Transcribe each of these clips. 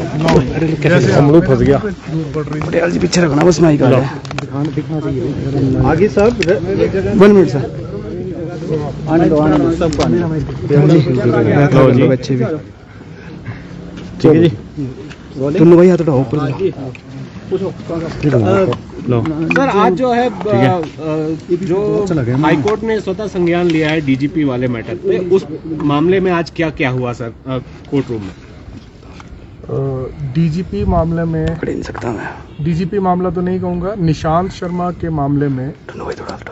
अमरूद फंस गया। पटेल जी पीछे रखना बस माइक आ रहा है आगे साहब 1 मिनट सर आने दो सबको आने दो बच्चे भी ठीक है जी। दोनों भाई हाथ उठाओ ऊपर सर आज जो है जो हाईकोर्ट ने स्वतः संज्ञान लिया है डीजीपी वाले मैटर पे, उस मामले में आज क्या क्या हुआ सर कोर्ट रूम में? डीजीपी मामले में नहीं सकता मैं डीजीपी मामला तो नहीं कहूँगा, निशांत शर्मा के मामले में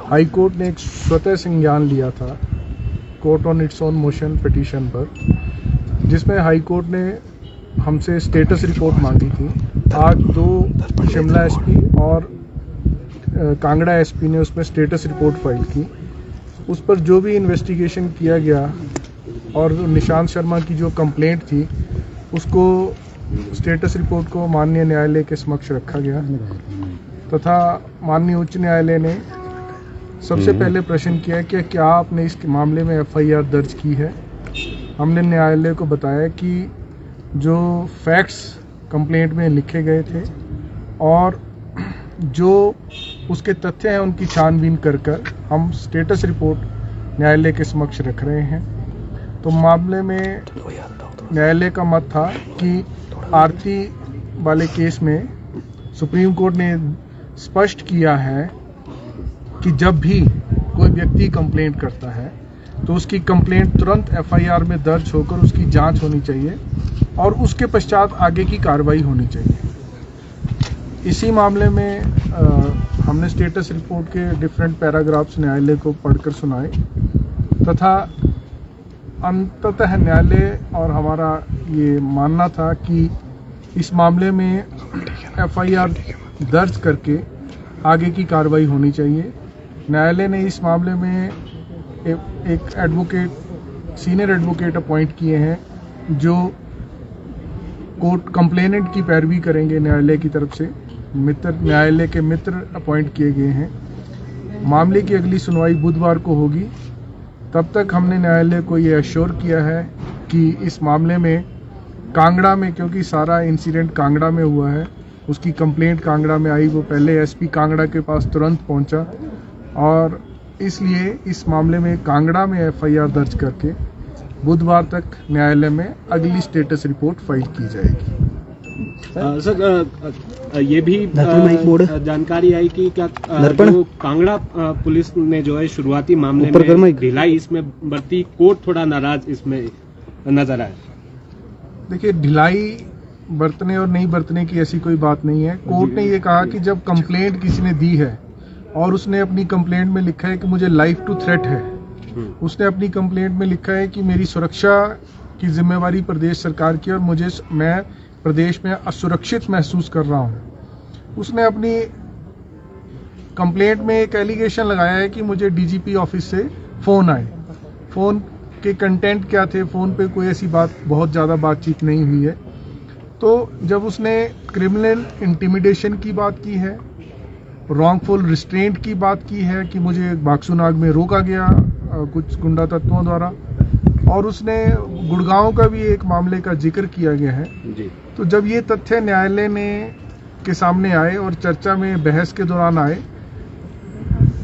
हाई कोर्ट ने एक स्वतः संज्ञान लिया था court on its own motion petition पर, जिसमें हाई कोर्ट ने हमसे स्टेटस रिपोर्ट मांगी थी। आज 2 शिमला एसपी और कांगड़ा एसपी ने उसमें स्टेटस रिपोर्ट फाइल की। उस पर जो भी इन्वेस्टिगेशन किया गया और निशांत शर्मा की जो कंप्लेंट थी उसको स्टेटस रिपोर्ट को माननीय न्यायालय के समक्ष रखा गया तथा माननीय उच्च न्यायालय ने सबसे पहले प्रश्न किया कि क्या आपने इस मामले में एफआईआर दर्ज की है। हमने न्यायालय को बताया कि जो फैक्ट्स कंप्लेंट में लिखे गए थे और जो उसके तथ्य हैं उनकी छानबीन कर हम स्टेटस रिपोर्ट न्यायालय के समक्ष रख रहे हैं। तो मामले में न्यायालय का मत था कि आरती वाले केस में सुप्रीम कोर्ट ने स्पष्ट किया है कि जब भी कोई व्यक्ति कंप्लेंट करता है तो उसकी कंप्लेंट तुरंत एफआईआर में दर्ज होकर उसकी जांच होनी चाहिए और उसके पश्चात आगे की कार्रवाई होनी चाहिए। इसी मामले में हमने स्टेटस रिपोर्ट के डिफरेंट पैराग्राफ्स न्यायालय को पढ़कर सुनाए तथा अंततः न्यायालय और हमारा ये मानना था कि इस मामले में एफआईआर दर्ज करके आगे की कार्रवाई होनी चाहिए। न्यायालय ने इस मामले में एक एडवोकेट सीनियर एडवोकेट अपॉइंट किए हैं जो कोर्ट कंप्लेनेंट की पैरवी करेंगे। न्यायालय की तरफ से न्यायालय के मित्र अपॉइंट किए गए हैं। मामले की अगली सुनवाई बुधवार को होगी। तब तक हमने न्यायालय को ये एश्योर किया है कि इस मामले में कांगड़ा में, क्योंकि सारा इंसिडेंट कांगड़ा में हुआ है, उसकी कंप्लेंट कांगड़ा में आई, वो पहले एसपी कांगड़ा के पास तुरंत पहुंचा और इसलिए इस मामले में कांगड़ा में एफआईआर दर्ज करके बुधवार तक न्यायालय में अगली स्टेटस रिपोर्ट फाइल की जाएगी। सर ये भी जानकारी आई कि क्या जो कांगड़ा पुलिस ने जो है शुरुआती मामले में ढिलाई इसमें बरती, कोर्ट थोड़ा नाराज इसमें नजर आया। देखिए, ढिलाई बरतने और नहीं बरतने की ऐसी कोई बात नहीं है। कोर्ट ने ये कहा कि जब कंप्लेंट किसी ने दी है और उसने अपनी कंप्लेंट में लिखा है कि मुझे लाइफ टू थ्रेट है, उसने अपनी कंप्लेंट में लिखा है कि मेरी सुरक्षा की जिम्मेवारी प्रदेश सरकार की और मैं प्रदेश में असुरक्षित महसूस कर रहा हूं। उसने अपनी कंप्लेंट में एक एलिगेशन लगाया है कि मुझे डीजीपी ऑफिस से फोन आए। फोन के कंटेंट क्या थे, फोन पे कोई ऐसी बात बहुत ज़्यादा बातचीत नहीं हुई है। तो जब उसने क्रिमिनल इंटिमिडेशन की बात की है, रॉन्गफुल रिस्ट्रेंट की बात की है कि मुझे बाक्सूनाग में रोका गया कुछ गुंडा तत्वों द्वारा, और उसने गुड़गांव का भी एक मामले का जिक्र किया गया है जी। तो जब ये तथ्य न्यायालय के सामने आए और चर्चा में बहस के दौरान आए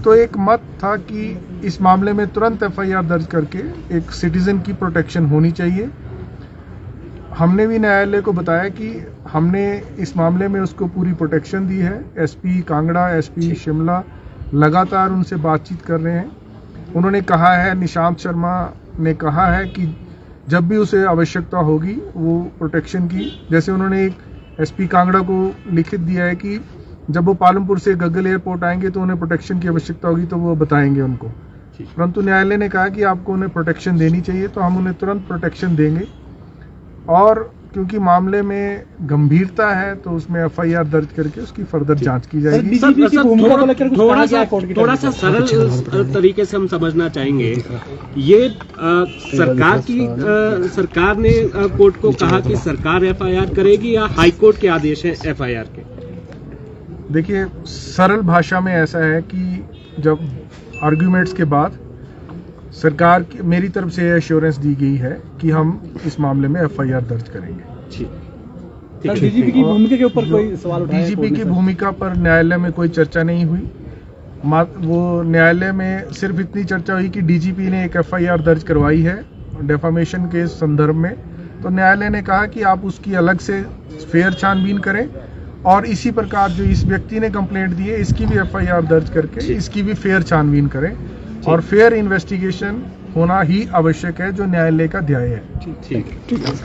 तो एक मत था कि इस मामले में तुरंत एफआईआर दर्ज करके एक सिटीजन की प्रोटेक्शन होनी चाहिए। हमने भी न्यायालय को बताया कि हमने इस मामले में उसको पूरी प्रोटेक्शन दी है। एसपी कांगड़ा, एसपी शिमला लगातार उनसे बातचीत कर रहे हैं। उन्होंने कहा है, निशांत शर्मा ने कहा है कि जब भी उसे आवश्यकता होगी वो प्रोटेक्शन की, जैसे उन्होंने एक एसपी कांगड़ा को लिखित दिया है कि जब वो पालमपुर से गग्गल एयरपोर्ट आएंगे तो उन्हें प्रोटेक्शन की आवश्यकता होगी तो वो बताएंगे उनको। परंतु न्यायालय ने कहा कि आपको उन्हें प्रोटेक्शन देनी चाहिए, तो हम उन्हें तुरंत प्रोटेक्शन देंगे। और क्योंकि मामले में गंभीरता है तो उसमें एफआईआर दर्ज करके उसकी फर्दर जांच की जाएगी। थोड़ा सा सरल तरीके से हम समझना चाहेंगे, ये सरकार ने कोर्ट को कहा कि सरकार एफआईआर करेगी या हाई कोर्ट के आदेश है एफआईआर के? देखिए, सरल भाषा में ऐसा है कि जब आर्ग्यूमेंट्स के बाद सरकार की मेरी तरफ से एश्योरेंस दी गई है कि हम इस मामले में एफआईआर दर्ज करेंगे। डीजीपी की भूमिका के ऊपर कोई सवाल उठाया? डीजीपी की भूमिका पर न्यायालय में कोई चर्चा नहीं हुई। वो न्यायालय में सिर्फ इतनी चर्चा हुई कि डीजीपी ने एक एफआईआर दर्ज करवाई है डेफामेशन के संदर्भ में, तो न्यायालय ने कहा कि आप उसकी अलग से फेयर छानबीन करें और इसी प्रकार जो इस व्यक्ति ने कंप्लेंट दी है इसकी भी एफआईआर दर्ज करके इसकी भी फेयर छानबीन करें और फेयर इन्वेस्टिगेशन होना ही आवश्यक है, जो न्यायालय का ध्येय है। ठीक है।